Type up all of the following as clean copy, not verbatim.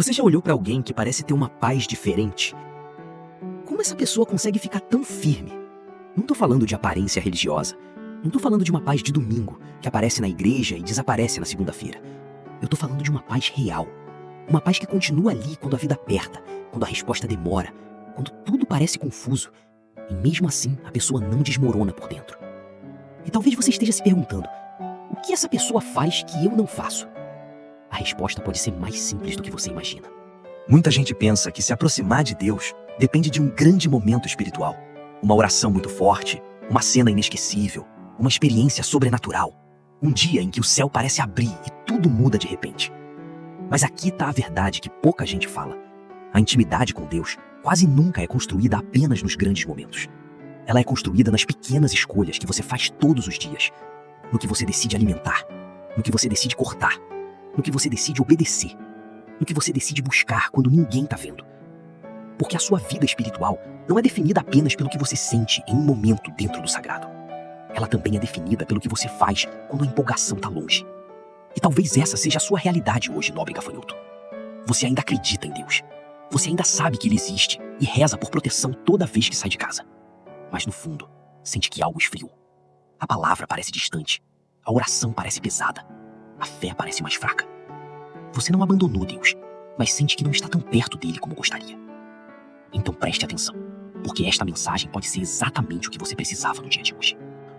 Você já olhou para alguém que parece ter uma paz diferente? Como essa pessoa consegue ficar tão firme? Não tô falando de aparência religiosa. Não tô falando de uma paz de domingo, que aparece na igreja e desaparece na segunda-feira. Eu tô falando de uma paz real. Uma paz que continua ali quando a vida aperta, quando a resposta demora, quando tudo parece confuso. E mesmo assim, a pessoa não desmorona por dentro. E talvez você esteja se perguntando, o que essa pessoa faz que eu não faço? A resposta pode ser mais simples do que você imagina. Muita gente pensa que se aproximar de Deus depende de um grande momento espiritual. Uma oração muito forte, uma cena inesquecível, uma experiência sobrenatural. Um dia em que o céu parece abrir e tudo muda de repente. Mas aqui está a verdade que pouca gente fala. A intimidade com Deus quase nunca é construída apenas nos grandes momentos. Ela é construída nas pequenas escolhas que você faz todos os dias. No que você decide alimentar, no que você decide cortar, no que você decide obedecer, no que você decide buscar quando ninguém está vendo. Porque a sua vida espiritual não é definida apenas pelo que você sente em um momento dentro do sagrado. Ela também é definida pelo que você faz quando a empolgação está longe. E talvez essa seja a sua realidade hoje, nobre gafanhoto. Você ainda acredita em Deus. Você ainda sabe que Ele existe e reza por proteção toda vez que sai de casa. Mas no fundo, sente que algo esfriou. A palavra parece distante. A oração parece pesada. A fé parece mais fraca. Você não abandonou Deus, mas sente que não está tão perto dele como gostaria. Então preste atenção, porque esta mensagem pode ser exatamente o que você precisava no dia de hoje.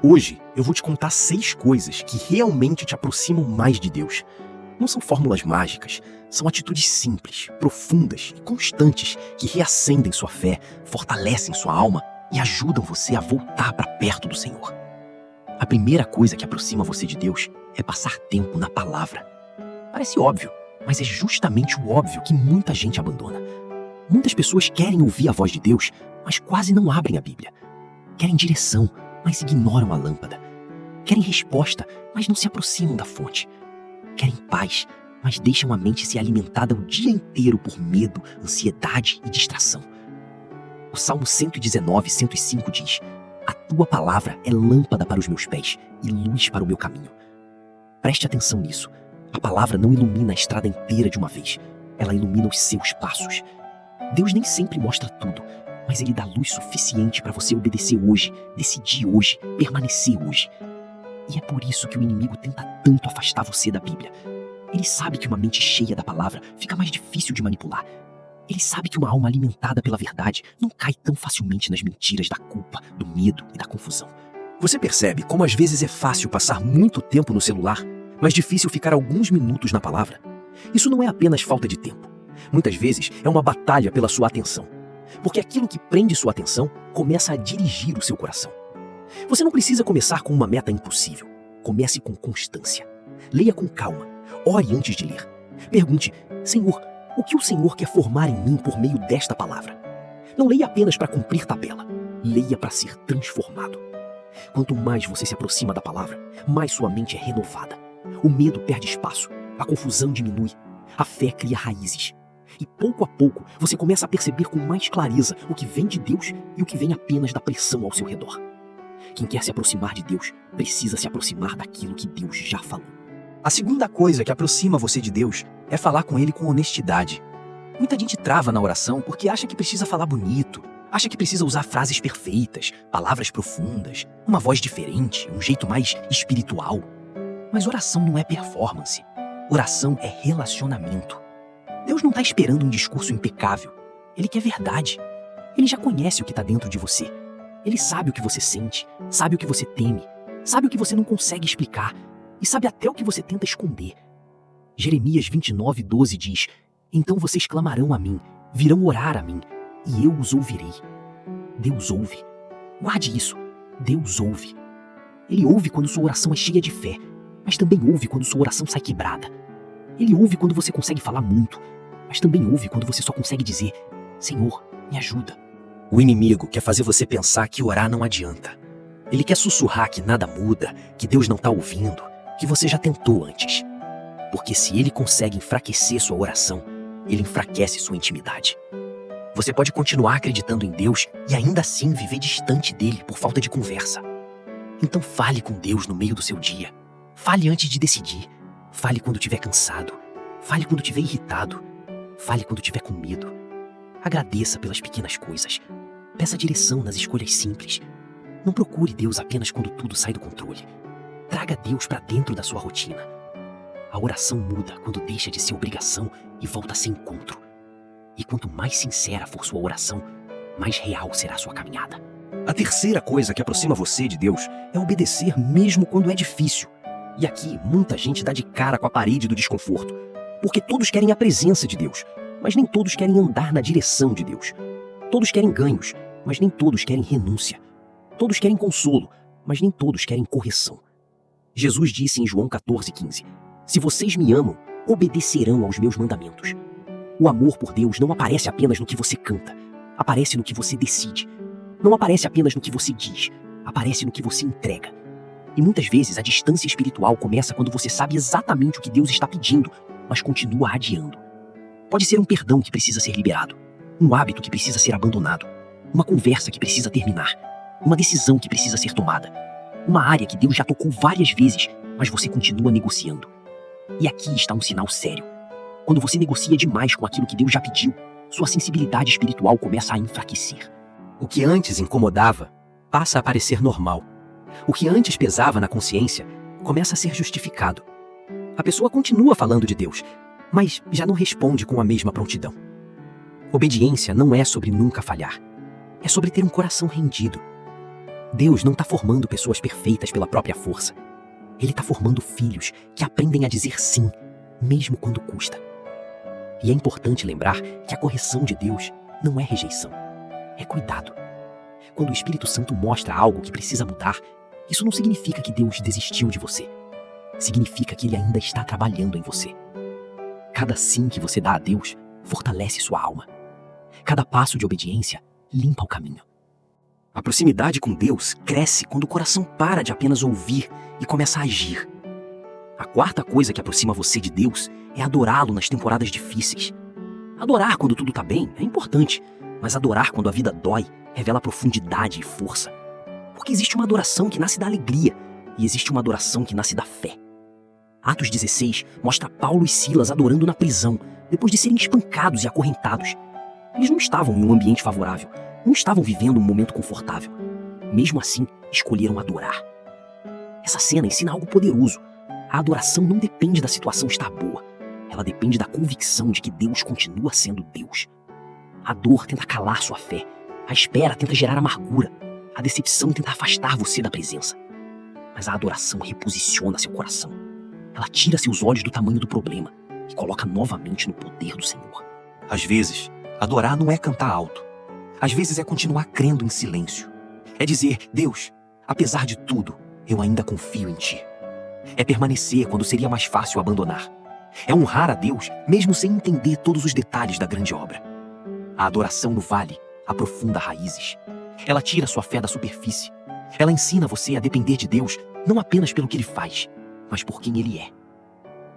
Hoje eu vou te contar 6 coisas que realmente te aproximam mais de Deus. Não são fórmulas mágicas, são atitudes simples, profundas e constantes que reacendem sua fé, fortalecem sua alma e ajudam você a voltar para perto do Senhor. A primeira coisa que aproxima você de Deus é passar tempo na palavra. Parece óbvio, mas é justamente o óbvio que muita gente abandona. Muitas pessoas querem ouvir a voz de Deus, mas quase não abrem a Bíblia. Querem direção, mas ignoram a lâmpada. Querem resposta, mas não se aproximam da fonte. Querem paz, mas deixam a mente ser alimentada o dia inteiro por medo, ansiedade e distração. O Salmo 119, 105 diz: "A tua palavra é lâmpada para os meus pés e luz para o meu caminho." Preste atenção nisso. A palavra não ilumina a estrada inteira de uma vez. Ela ilumina os seus passos. Deus nem sempre mostra tudo, mas Ele dá luz suficiente para você obedecer hoje, decidir hoje, permanecer hoje. E é por isso que o inimigo tenta tanto afastar você da Bíblia. Ele sabe que uma mente cheia da palavra fica mais difícil de manipular. Ele sabe que uma alma alimentada pela verdade não cai tão facilmente nas mentiras da culpa, do medo e da confusão. Você percebe como às vezes é fácil passar muito tempo no celular, mas difícil ficar alguns minutos na palavra? Isso não é apenas falta de tempo. Muitas vezes é uma batalha pela sua atenção. Porque aquilo que prende sua atenção começa a dirigir o seu coração. Você não precisa começar com uma meta impossível. Comece com constância. Leia com calma. Ore antes de ler. Pergunte: Senhor, o que o Senhor quer formar em mim por meio desta palavra? Não leia apenas para cumprir tabela. Leia para ser transformado. Quanto mais você se aproxima da palavra, mais sua mente é renovada. O medo perde espaço, a confusão diminui, a fé cria raízes. E pouco a pouco você começa a perceber com mais clareza o que vem de Deus e o que vem apenas da pressão ao seu redor. Quem quer se aproximar de Deus precisa se aproximar daquilo que Deus já falou. A segunda coisa que aproxima você de Deus é falar com Ele com honestidade. Muita gente trava na oração porque acha que precisa falar bonito, acha que precisa usar frases perfeitas, palavras profundas, uma voz diferente, um jeito mais espiritual. Mas oração não é performance. Oração é relacionamento. Deus não está esperando um discurso impecável. Ele quer verdade. Ele já conhece o que está dentro de você. Ele sabe o que você sente, sabe o que você teme, sabe o que você não consegue explicar e sabe até o que você tenta esconder. Jeremias 29:12 diz: "Então vocês clamarão a mim, virão orar a mim, e eu os ouvirei." Deus ouve. Guarde isso. Deus ouve. Ele ouve quando sua oração é cheia de fé, mas também ouve quando sua oração sai quebrada. Ele ouve quando você consegue falar muito, mas também ouve quando você só consegue dizer: "Senhor, me ajuda." O inimigo quer fazer você pensar que orar não adianta. Ele quer sussurrar que nada muda, que Deus não está ouvindo, que você já tentou antes. Porque se ele consegue enfraquecer sua oração, ele enfraquece sua intimidade. Você pode continuar acreditando em Deus e ainda assim viver distante dele por falta de conversa. Então fale com Deus no meio do seu dia. Fale antes de decidir. Fale quando estiver cansado. Fale quando estiver irritado. Fale quando tiver com medo. Agradeça pelas pequenas coisas. Peça direção nas escolhas simples. Não procure Deus apenas quando tudo sai do controle. Traga Deus para dentro da sua rotina. A oração muda quando deixa de ser obrigação e volta a ser encontro. E quanto mais sincera for sua oração, mais real será sua caminhada. A terceira coisa que aproxima você de Deus é obedecer mesmo quando é difícil. E aqui, muita gente dá de cara com a parede do desconforto, porque todos querem a presença de Deus, mas nem todos querem andar na direção de Deus. Todos querem ganhos, mas nem todos querem renúncia. Todos querem consolo, mas nem todos querem correção. Jesus disse em João 14,15: Se vocês me amam, obedecerão aos meus mandamentos. O amor por Deus não aparece apenas no que você canta, aparece no que você decide. Não aparece apenas no que você diz, aparece no que você entrega. E muitas vezes a distância espiritual começa quando você sabe exatamente o que Deus está pedindo, mas continua adiando. Pode ser um perdão que precisa ser liberado, um hábito que precisa ser abandonado, uma conversa que precisa terminar, uma decisão que precisa ser tomada, uma área que Deus já tocou várias vezes, mas você continua negociando. E aqui está um sinal sério. Quando você negocia demais com aquilo que Deus já pediu, sua sensibilidade espiritual começa a enfraquecer. O que antes incomodava passa a parecer normal. O que antes pesava na consciência começa a ser justificado. A pessoa continua falando de Deus, mas já não responde com a mesma prontidão. Obediência não é sobre nunca falhar. É sobre ter um coração rendido. Deus não está formando pessoas perfeitas pela própria força. Ele está formando filhos que aprendem a dizer sim, mesmo quando custa. E é importante lembrar que a correção de Deus não é rejeição, é cuidado. Quando o Espírito Santo mostra algo que precisa mudar, isso não significa que Deus desistiu de você. Significa que Ele ainda está trabalhando em você. Cada sim que você dá a Deus fortalece sua alma. Cada passo de obediência limpa o caminho. A proximidade com Deus cresce quando o coração para de apenas ouvir e começa a agir. A quarta coisa que aproxima você de Deus é adorá-lo nas temporadas difíceis. Adorar quando tudo está bem é importante, mas adorar quando a vida dói revela profundidade e força. Porque existe uma adoração que nasce da alegria e existe uma adoração que nasce da fé. Atos 16 mostra Paulo e Silas adorando na prisão, depois de serem espancados e acorrentados. Eles não estavam em um ambiente favorável, não estavam vivendo um momento confortável. Mesmo assim, escolheram adorar. Essa cena ensina algo poderoso. A adoração não depende da situação estar boa. Ela depende da convicção de que Deus continua sendo Deus. A dor tenta calar sua fé. A espera tenta gerar amargura. A decepção tenta afastar você da presença. Mas a adoração reposiciona seu coração. Ela tira seus olhos do tamanho do problema e coloca novamente no poder do Senhor. Às vezes, adorar não é cantar alto. Às vezes é continuar crendo em silêncio. É dizer, Deus, apesar de tudo, eu ainda confio em Ti. É permanecer quando seria mais fácil abandonar. É honrar a Deus mesmo sem entender todos os detalhes da grande obra. A adoração no vale aprofunda raízes. Ela tira sua fé da superfície. Ela ensina você a depender de Deus não apenas pelo que Ele faz, mas por quem Ele é.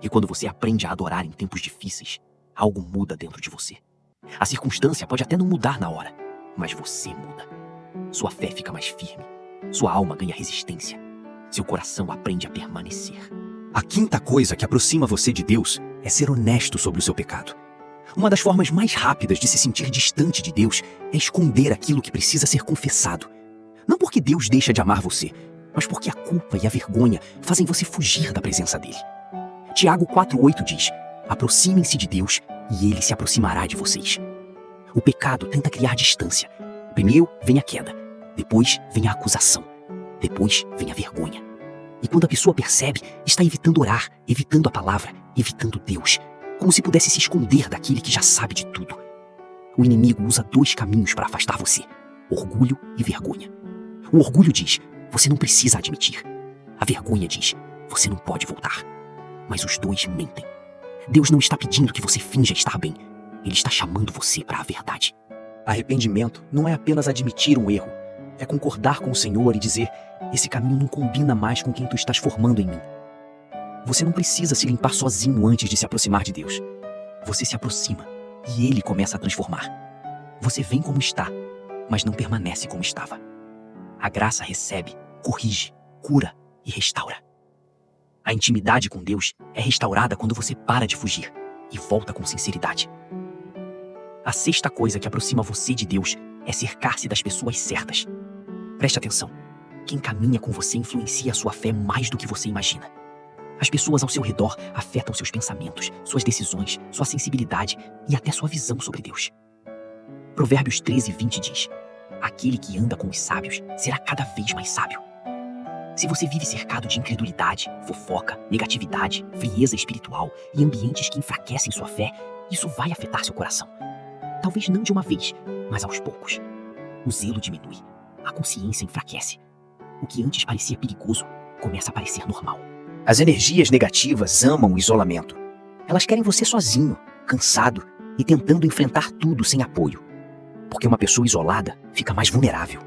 E quando você aprende a adorar em tempos difíceis, algo muda dentro de você. A circunstância pode até não mudar na hora, mas você muda. Sua fé fica mais firme. Sua alma ganha resistência. Seu coração aprende a permanecer. A quinta coisa que aproxima você de Deus é ser honesto sobre o seu pecado. Uma das formas mais rápidas de se sentir distante de Deus é esconder aquilo que precisa ser confessado. Não porque Deus deixa de amar você, mas porque a culpa e a vergonha fazem você fugir da presença dele. Tiago 4,8 diz: aproximem-se de Deus e ele se aproximará de vocês. O pecado tenta criar distância. Primeiro vem a queda, depois vem a acusação, depois vem a vergonha. E quando a pessoa percebe, está evitando orar, evitando a palavra, evitando Deus, como se pudesse se esconder daquele que já sabe de tudo. O inimigo usa dois caminhos para afastar você: orgulho e vergonha. O orgulho diz: você não precisa admitir. A vergonha diz: você não pode voltar. Mas os dois mentem. Deus não está pedindo que você finja estar bem. Ele está chamando você para a verdade. Arrependimento não é apenas admitir um erro. É concordar com o Senhor e dizer: esse caminho não combina mais com quem tu estás formando em mim. Você não precisa se limpar sozinho antes de se aproximar de Deus. Você se aproxima e Ele começa a transformar. Você vem como está, mas não permanece como estava. A graça recebe, corrige, cura e restaura. A intimidade com Deus é restaurada quando você para de fugir e volta com sinceridade. A sexta coisa que aproxima você de Deus é cercar-se das pessoas certas. Preste atenção. Quem caminha com você influencia a sua fé mais do que você imagina. As pessoas ao seu redor afetam seus pensamentos, suas decisões, sua sensibilidade e até sua visão sobre Deus. Provérbios 13:20 diz: aquele que anda com os sábios será cada vez mais sábio. Se você vive cercado de incredulidade, fofoca, negatividade, frieza espiritual e ambientes que enfraquecem sua fé, isso vai afetar seu coração. Talvez não de uma vez, mas aos poucos. O zelo diminui, a consciência enfraquece. O que antes parecia perigoso começa a parecer normal. As energias negativas amam o isolamento. Elas querem você sozinho, cansado e tentando enfrentar tudo sem apoio. Porque uma pessoa isolada fica mais vulnerável.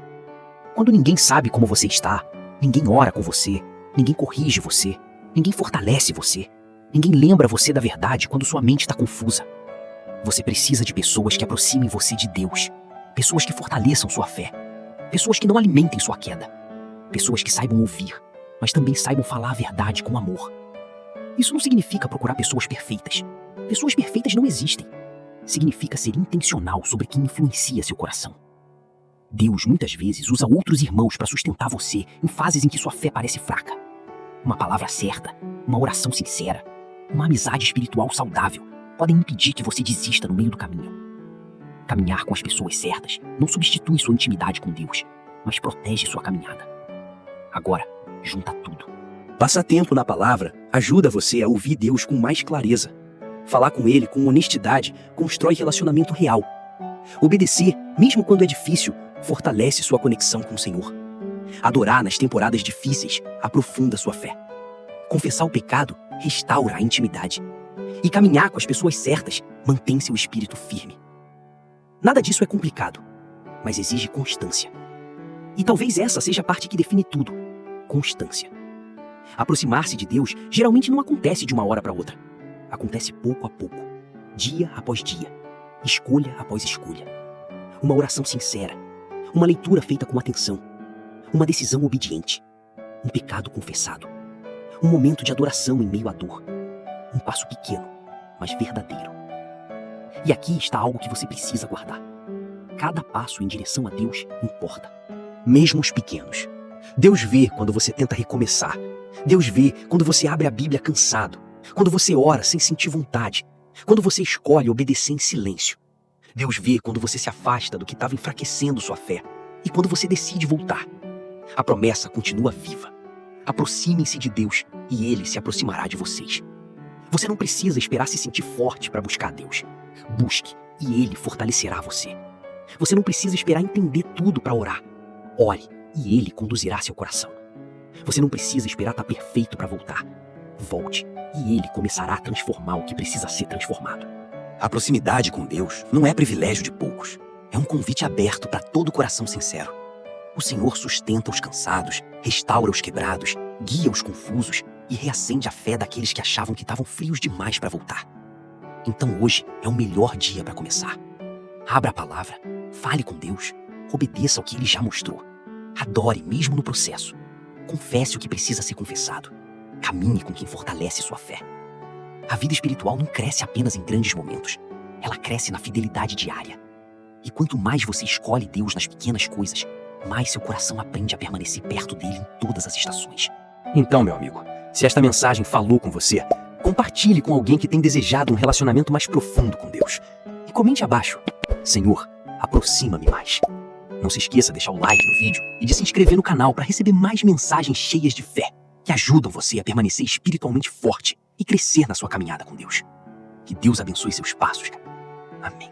Quando ninguém sabe como você está, ninguém ora com você, ninguém corrige você, ninguém fortalece você, ninguém lembra você da verdade quando sua mente está confusa. Você precisa de pessoas que aproximem você de Deus, pessoas que fortaleçam sua fé, pessoas que não alimentem sua queda, pessoas que saibam ouvir, mas também saibam falar a verdade com amor. Isso não significa procurar pessoas perfeitas. Pessoas perfeitas não existem. Significa ser intencional sobre quem influencia seu coração. Deus muitas vezes usa outros irmãos para sustentar você em fases em que sua fé parece fraca. Uma palavra certa, uma oração sincera, uma amizade espiritual saudável podem impedir que você desista no meio do caminho. Caminhar com as pessoas certas não substitui sua intimidade com Deus, mas protege sua caminhada. Agora, junta tudo. Passar tempo na palavra ajuda você a ouvir Deus com mais clareza. Falar com Ele com honestidade constrói relacionamento real. Obedecer, mesmo quando é difícil, fortalece sua conexão com o Senhor. Adorar nas temporadas difíceis aprofunda sua fé. Confessar o pecado restaura a intimidade. E caminhar com as pessoas certas mantém seu espírito firme. Nada disso é complicado, mas exige constância. E talvez essa seja a parte que define tudo: constância. Aproximar-se de Deus geralmente não acontece de uma hora para outra. Acontece pouco a pouco, dia após dia, escolha após escolha. Uma oração sincera, uma leitura feita com atenção, uma decisão obediente, um pecado confessado, um momento de adoração em meio à dor, um passo pequeno, mas verdadeiro. E aqui está algo que você precisa guardar. Cada passo em direção a Deus importa, mesmo os pequenos. Deus vê quando você tenta recomeçar. Deus vê quando você abre a Bíblia cansado, quando você ora sem sentir vontade, quando você escolhe obedecer em silêncio. Deus vê quando você se afasta do que estava enfraquecendo sua fé e quando você decide voltar. A promessa continua viva. Aproximem-se de Deus e Ele se aproximará de vocês. Você não precisa esperar se sentir forte para buscar Deus. Busque e Ele fortalecerá você. Você não precisa esperar entender tudo para orar. Ore e Ele conduzirá seu coração. Você não precisa esperar estar perfeito para voltar. Volte e Ele começará a transformar o que precisa ser transformado. A proximidade com Deus não é privilégio de poucos. É um convite aberto para todo coração sincero. O Senhor sustenta os cansados, restaura os quebrados, guia os confusos e reacende a fé daqueles que achavam que estavam frios demais para voltar. Então hoje é o melhor dia para começar. Abra a palavra, fale com Deus, obedeça ao que Ele já mostrou. Adore mesmo no processo. Confesse o que precisa ser confessado. Caminhe com quem fortalece sua fé. A vida espiritual não cresce apenas em grandes momentos. Ela cresce na fidelidade diária. E quanto mais você escolhe Deus nas pequenas coisas, mais seu coração aprende a permanecer perto dele em todas as estações. Então, meu amigo, se esta mensagem falou com você, compartilhe com alguém que tem desejado um relacionamento mais profundo com Deus. E comente abaixo: Senhor, aproxima-me mais. Não se esqueça de deixar o like no vídeo e de se inscrever no canal para receber mais mensagens cheias de fé, que ajudam você a permanecer espiritualmente forte e crescer na sua caminhada com Deus. Que Deus abençoe seus passos. Amém.